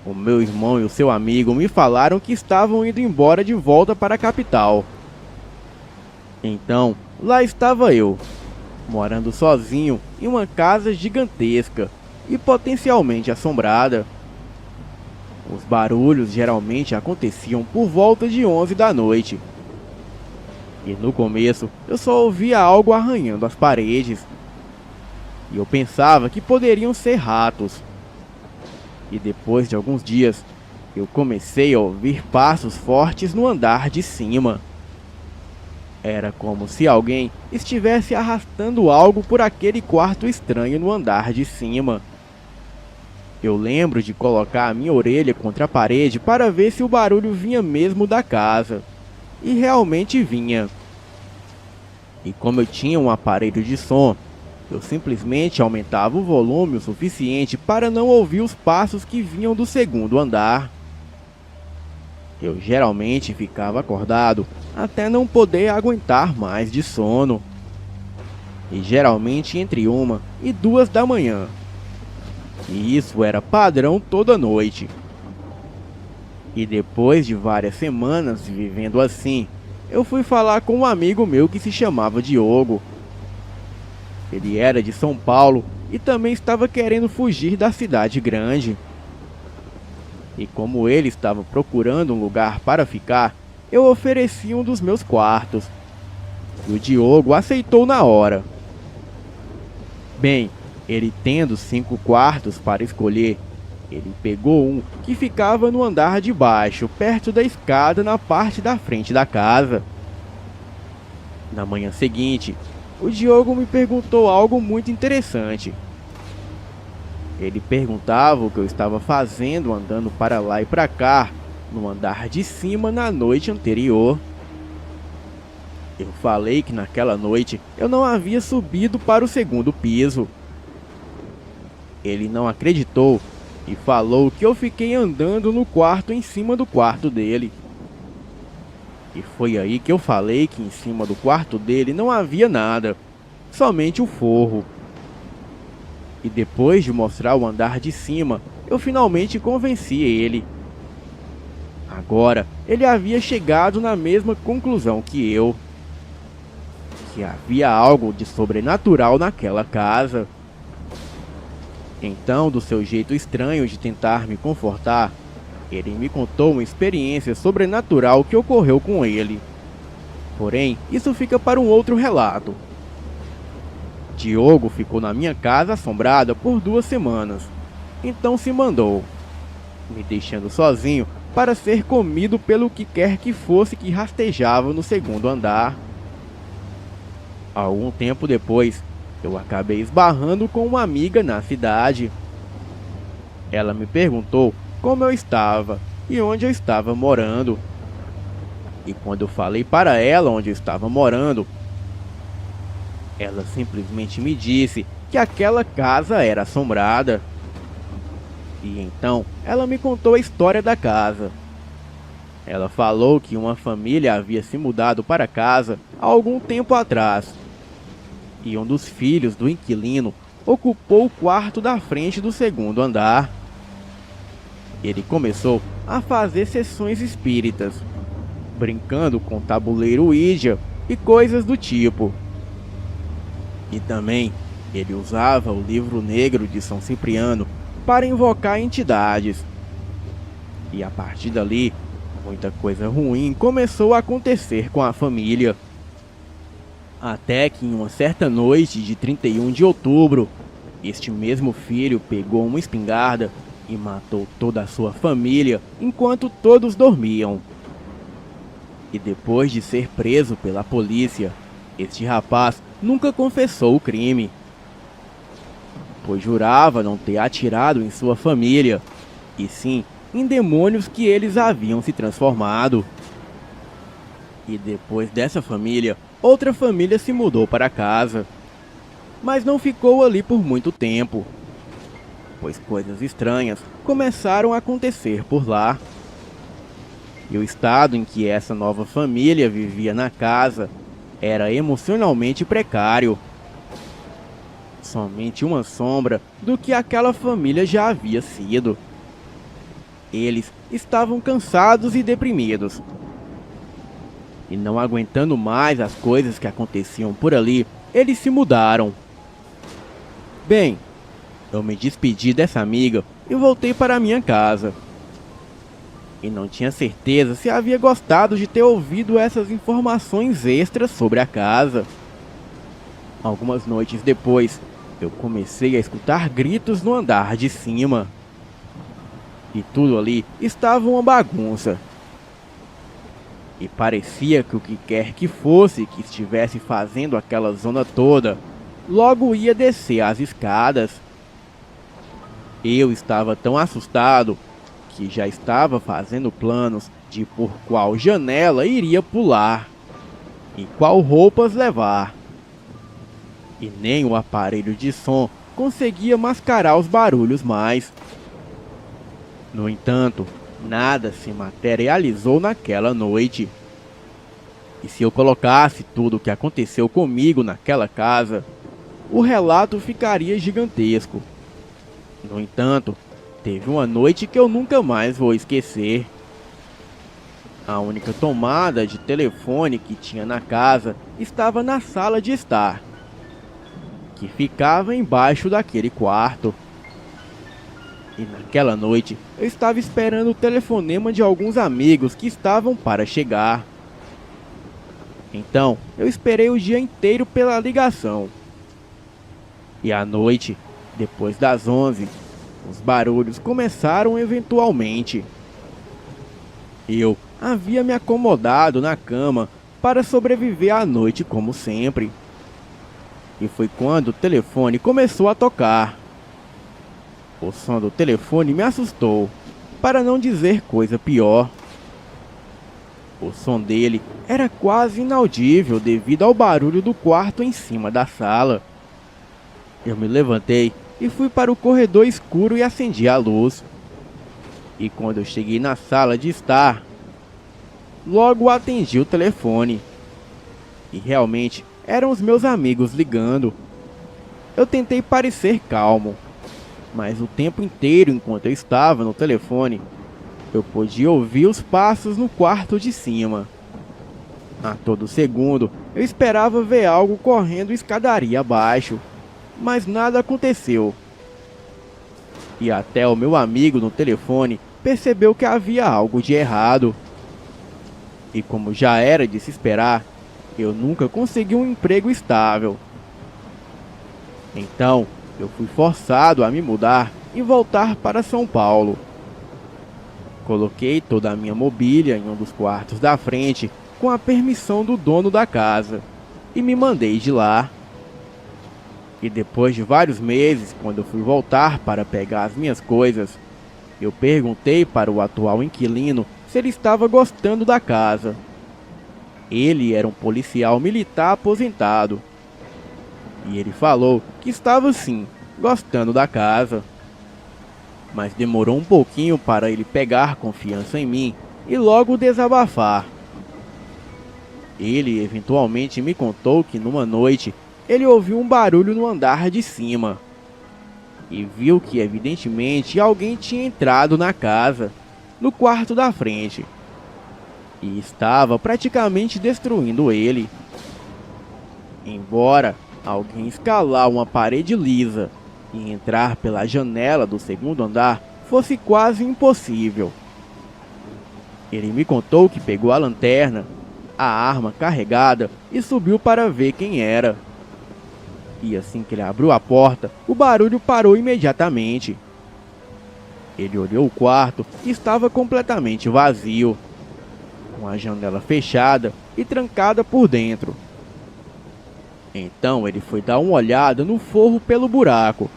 o meu irmão e o seu amigo me falaram que estavam indo embora de volta para a capital. Então, lá estava eu, morando sozinho em uma casa gigantesca e potencialmente assombrada. Os barulhos geralmente aconteciam por volta de 11 da noite. E no começo eu só ouvia algo arranhando as paredes. E eu pensava que poderiam ser ratos. E depois de alguns dias, eu comecei a ouvir passos fortes no andar de cima. Era como se alguém estivesse arrastando algo por aquele quarto estranho no andar de cima. Eu lembro de colocar a minha orelha contra a parede para ver se o barulho vinha mesmo da casa. E realmente vinha. E como eu tinha um aparelho de som, eu simplesmente aumentava o volume o suficiente para não ouvir os passos que vinham do segundo andar. Eu geralmente ficava acordado até não poder aguentar mais de sono. E geralmente entre 1 e 2 da manhã. E isso era padrão toda noite. E depois de várias semanas vivendo assim, eu fui falar com um amigo meu que se chamava Diogo. Ele era de São Paulo e também estava querendo fugir da cidade grande. E como ele estava procurando um lugar para ficar, eu ofereci um dos meus quartos. E o Diogo aceitou na hora. Bem, ele tendo 5 quartos para escolher, ele pegou um que ficava no andar de baixo, perto da escada na parte da frente da casa. Na manhã seguinte, o Diogo me perguntou algo muito interessante. Ele perguntava o que eu estava fazendo andando para lá e para cá, no andar de cima na noite anterior. Eu falei que naquela noite eu não havia subido para o segundo piso. Ele não acreditou e falou que eu fiquei andando no quarto em cima do quarto dele. E foi aí que eu falei que em cima do quarto dele não havia nada, somente o forro. E depois de mostrar o andar de cima, eu finalmente convenci ele. Agora, ele havia chegado na mesma conclusão que eu. Que havia algo de sobrenatural naquela casa. Então, do seu jeito estranho de tentar me confortar, ele me contou uma experiência sobrenatural que ocorreu com ele. Porém, isso fica para um outro relato. Diogo ficou na minha casa assombrada por 2 semanas. Então se mandou, me deixando sozinho para ser comido pelo que quer que fosse que rastejava no segundo andar. Algum tempo depois, eu acabei esbarrando com uma amiga na cidade. Ela me perguntou como eu estava e onde eu estava morando. E quando eu falei para ela onde eu estava morando, ela simplesmente me disse que aquela casa era assombrada. E então ela me contou a história da casa. Ela falou que uma família havia se mudado para casa há algum tempo atrás. E um dos filhos do inquilino ocupou o quarto da frente do segundo andar. Ele começou a fazer sessões espíritas, brincando com tabuleiro Ouija e coisas do tipo. E também, Ele usava o livro negro de São Cipriano para invocar entidades. E a partir dali, muita coisa ruim começou a acontecer com a família. Até que em uma certa noite de 31 de outubro, este mesmo filho pegou uma espingarda e matou toda a sua família enquanto todos dormiam. E depois de ser preso pela polícia, este rapaz nunca confessou o crime, pois jurava não ter atirado em sua família, e sim em demônios que eles haviam se transformado. E depois dessa família, outra família se mudou para casa, mas não ficou ali por muito tempo, pois coisas estranhas começaram a acontecer por lá. E o estado em que essa nova família vivia na casa era emocionalmente precário. Somente uma sombra do que aquela família já havia sido. Eles estavam cansados e deprimidos. E não aguentando mais as coisas que aconteciam por ali, eles se mudaram. Bem, eu me despedi dessa amiga e voltei para minha casa. E não tinha certeza se havia gostado de ter ouvido essas informações extras sobre a casa. Algumas noites depois, eu comecei a escutar gritos no andar de cima. E tudo ali estava uma bagunça. E parecia que o que quer que fosse que estivesse fazendo aquela zona toda, logo ia descer as escadas. Eu estava tão assustado que já estava fazendo planos de por qual janela iria pular e qual roupas levar. E nem o aparelho de som conseguia mascarar os barulhos mais. No entanto, nada se materializou naquela noite. E se eu colocasse tudo o que aconteceu comigo naquela casa, o relato ficaria gigantesco. No entanto, teve uma noite que eu nunca mais vou esquecer. A única tomada de telefone que tinha na casa estava na sala de estar, que ficava embaixo daquele quarto. E naquela noite eu estava esperando o telefonema de alguns amigos que estavam para chegar. Então eu esperei o dia inteiro pela ligação. E à noite, depois das 11, os barulhos começaram eventualmente. Eu havia me acomodado na cama para sobreviver à noite como sempre. E foi quando o telefone começou a tocar. O som do telefone me assustou, para não dizer coisa pior. O som dele era quase inaudível devido ao barulho do quarto em cima da sala. Eu me levantei e fui para o corredor escuro e acendi a luz. E quando eu cheguei na sala de estar, logo atendi o telefone. E realmente eram os meus amigos ligando. Eu tentei parecer calmo, mas o tempo inteiro enquanto eu estava no telefone, eu podia ouvir os passos no quarto de cima. A todo segundo, eu esperava ver algo correndo escadaria abaixo, mas nada aconteceu. E até o meu amigo no telefone percebeu que havia algo de errado. E como já era de se esperar, eu nunca consegui um emprego estável. Então, eu fui forçado a me mudar e voltar para São Paulo. Coloquei toda a minha mobília em um dos quartos da frente com a permissão do dono da casa e me mandei de lá. E depois de vários meses, quando eu fui voltar para pegar as minhas coisas, eu perguntei para o atual inquilino se ele estava gostando da casa. Ele era um policial militar aposentado. E ele falou que estava sim, gostando da casa. Mas demorou um pouquinho para ele pegar confiança em mim e logo desabafar. Ele eventualmente me contou que numa noite ele ouviu um barulho no andar de cima e viu que evidentemente alguém tinha entrado na casa, no quarto da frente, e estava praticamente destruindo ele. Embora alguém escalar uma parede lisa e entrar pela janela do segundo andar fosse quase impossível. Ele me contou que pegou a lanterna, a arma carregada e subiu para ver quem era. E assim que ele abriu a porta, o barulho parou imediatamente. Ele olhou o quarto e estava completamente vazio, com a janela fechada e trancada por dentro. Então ele foi dar uma olhada no forro pelo buraco.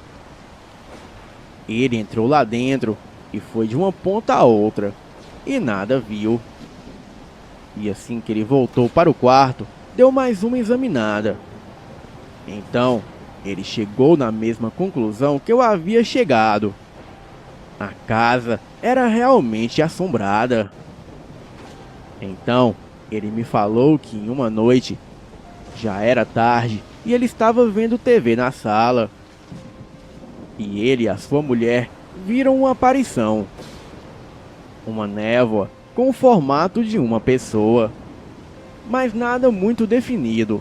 Ele entrou lá dentro e foi de uma ponta a outra, e nada viu. E assim que ele voltou para o quarto, deu mais uma examinada. Então, ele chegou na mesma conclusão que eu havia chegado. A casa era realmente assombrada. Então, ele me falou que em uma noite, já era tarde e ele estava vendo TV na sala. E ele e a sua mulher viram uma aparição. Uma névoa com o formato de uma pessoa, mas nada muito definido.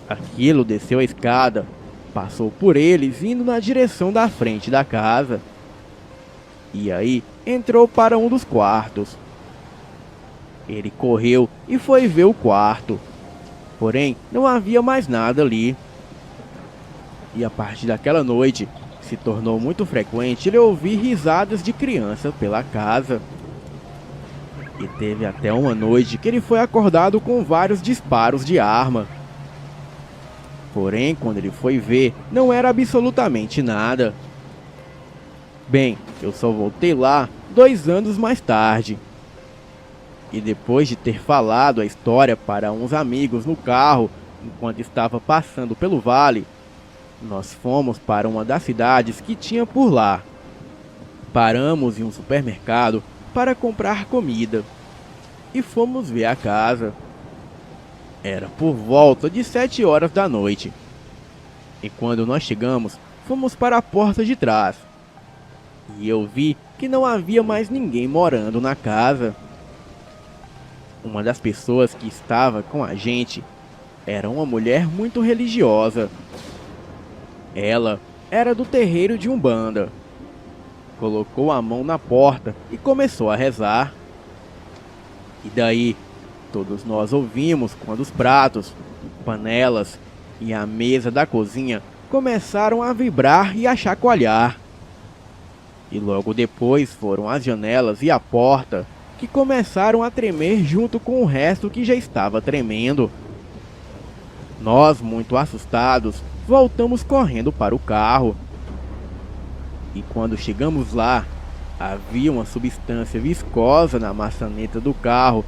Aquilo desceu a escada, passou por eles indo na direção da frente da casa. E aí entrou para um dos quartos. Ele correu e foi ver o quarto. Porém, não havia mais nada ali. E a partir daquela noite, se tornou muito frequente ele ouvir risadas de criança pela casa. E teve até uma noite que ele foi acordado com vários disparos de arma. Porém, quando ele foi ver, não era absolutamente nada. Bem, eu só voltei lá 2 anos mais tarde. E depois de ter falado a história para uns amigos no carro, enquanto estava passando pelo vale, nós fomos para uma das cidades que tinha por lá. Paramos em um supermercado para comprar comida e fomos ver a casa. Era por volta de 7 horas da noite. E quando nós chegamos, fomos para a porta de trás. E eu vi que não havia mais ninguém morando na casa. Uma das pessoas que estava com a gente era uma mulher muito religiosa. Ela era do terreiro de Umbanda. Colocou a mão na porta e começou a rezar. E daí, todos nós ouvimos quando os pratos, panelas e a mesa da cozinha começaram a vibrar e a chacoalhar. E logo depois foram as janelas e a porta que começaram a tremer junto com o resto que já estava tremendo. Nós, muito assustados, voltamos correndo para o carro. E quando chegamos lá, havia uma substância viscosa na maçaneta do carro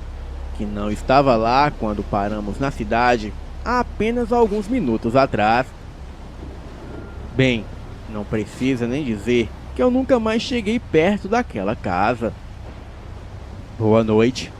que não estava lá quando paramos na cidade há apenas alguns minutos atrás. Bem, não precisa nem dizer que eu nunca mais cheguei perto daquela casa. Boa noite.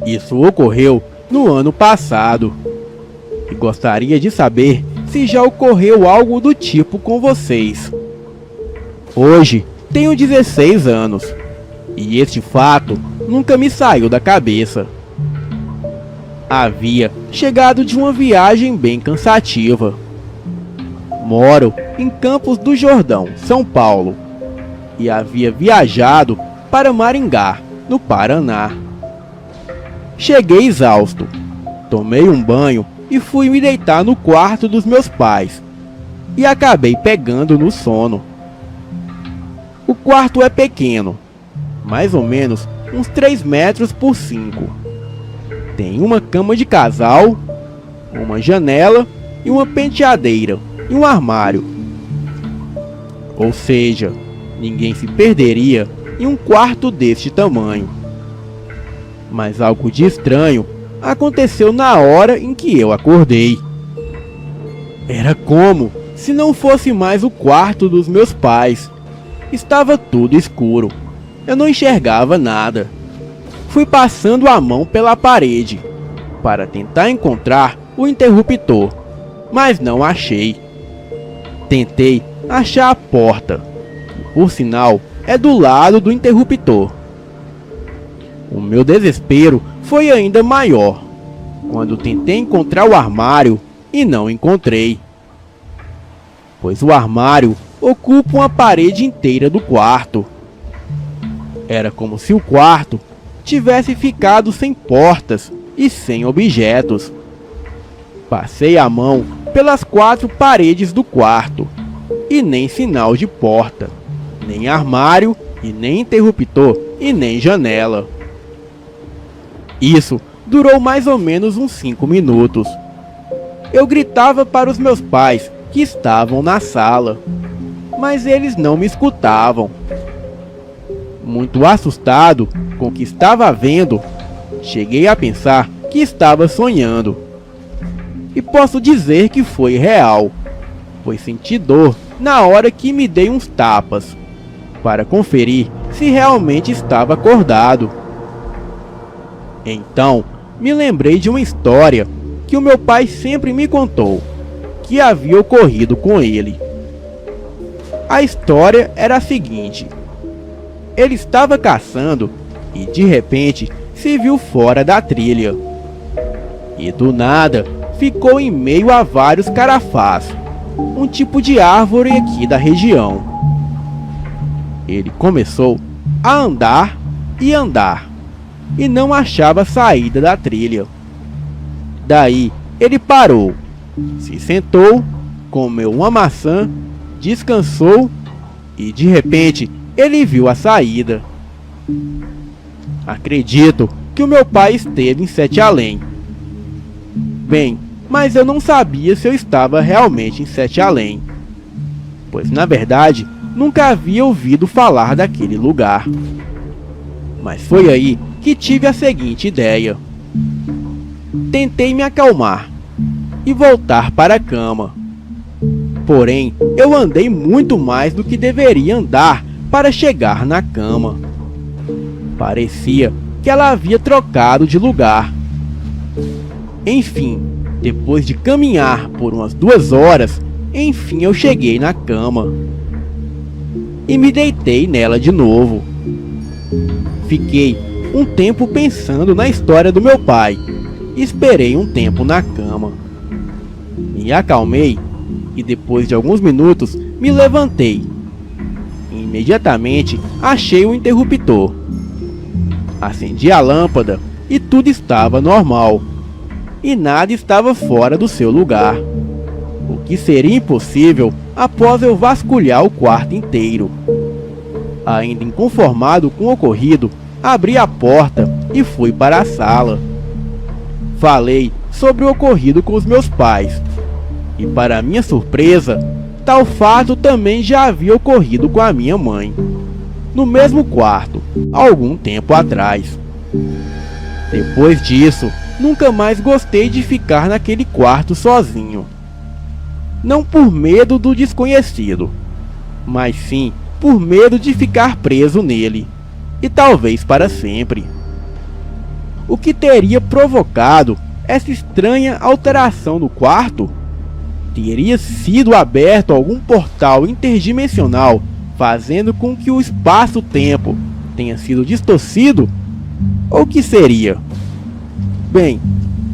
Isso ocorreu no ano passado. E gostaria de saber se já ocorreu algo do tipo com vocês. Hoje tenho 16 anos e este fato nunca me saiu da cabeça. Havia chegado de uma viagem bem cansativa. Moro em Campos do Jordão, São Paulo, e havia viajado para Maringá, no Paraná. Cheguei exausto, tomei um banho e fui me deitar no quarto dos meus pais, e acabei pegando no sono. O quarto é pequeno, mais ou menos uns 3 metros por 5. Tem uma cama de casal, uma janela e uma penteadeira e um armário. Ou seja, ninguém se perderia em um quarto deste tamanho. Mas algo de estranho aconteceu na hora em que eu acordei. Era como se não fosse mais o quarto dos meus pais, estava tudo escuro. Eu não enxergava nada. Fui passando a mão pela parede para tentar encontrar o interruptor, mas não achei. Tentei achar a porta, que por sinal é do lado do interruptor. O meu desespero foi ainda maior quando tentei encontrar o armário e não encontrei, pois o armário ocupa uma parede inteira do quarto. Era como se o quarto tivesse ficado sem portas e sem objetos. Passei a mão pelas 4 paredes do quarto e nem sinal de porta, nem armário e nem interruptor e nem janela. Isso durou mais ou menos uns 5 minutos. Eu gritava para os meus pais que estavam na sala, mas eles não me escutavam. Muito assustado com o que estava vendo, cheguei a pensar que estava sonhando. E posso dizer que foi real, pois senti dor na hora que me dei uns tapas, para conferir se realmente estava acordado. Então, me lembrei de uma história que o meu pai sempre me contou, que havia ocorrido com ele. A história era a seguinte: ele estava caçando e de repente se viu fora da trilha. E do nada ficou em meio a vários carafás, um tipo de árvore aqui da região. Ele começou a andar e não achava saída da trilha. Daí ele parou, se sentou, comeu uma maçã, descansou e de repente ele viu a saída. Acredito que o meu pai esteve em Sete Além. Bem, mas eu não sabia se eu estava realmente em Sete Além, pois na verdade nunca havia ouvido falar daquele lugar. Mas foi aí que tive a seguinte ideia. Tentei me acalmar e voltar para a cama. Porém, eu andei muito mais do que deveria andar para chegar na cama. Parecia que ela havia trocado de lugar. Enfim, depois de caminhar por umas 2 horas, enfim eu cheguei na cama. E me deitei nela de novo. Fiquei um tempo pensando na história do meu pai. Esperei um tempo na cama. Me acalmei e depois de alguns minutos me levantei. Imediatamente achei o interruptor. Acendi a lâmpada e tudo estava normal. E nada estava fora do seu lugar. O que seria impossível após eu vasculhar o quarto inteiro. Ainda inconformado com o ocorrido, abri a porta e fui para a sala. Falei sobre o ocorrido com os meus pais. E para minha surpresa, tal fato também já havia ocorrido com a minha mãe, no mesmo quarto, algum tempo atrás. Depois disso, nunca mais gostei de ficar naquele quarto sozinho. Não por medo do desconhecido, mas sim por medo de ficar preso nele, e talvez para sempre. O que teria provocado essa estranha alteração no quarto? Teria sido aberto algum portal interdimensional, fazendo com que o espaço-tempo tenha sido distorcido? Ou o que seria? Bem,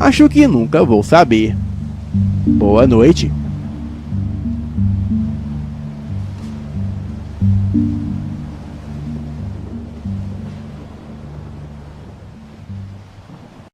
acho que nunca vou saber. Boa noite.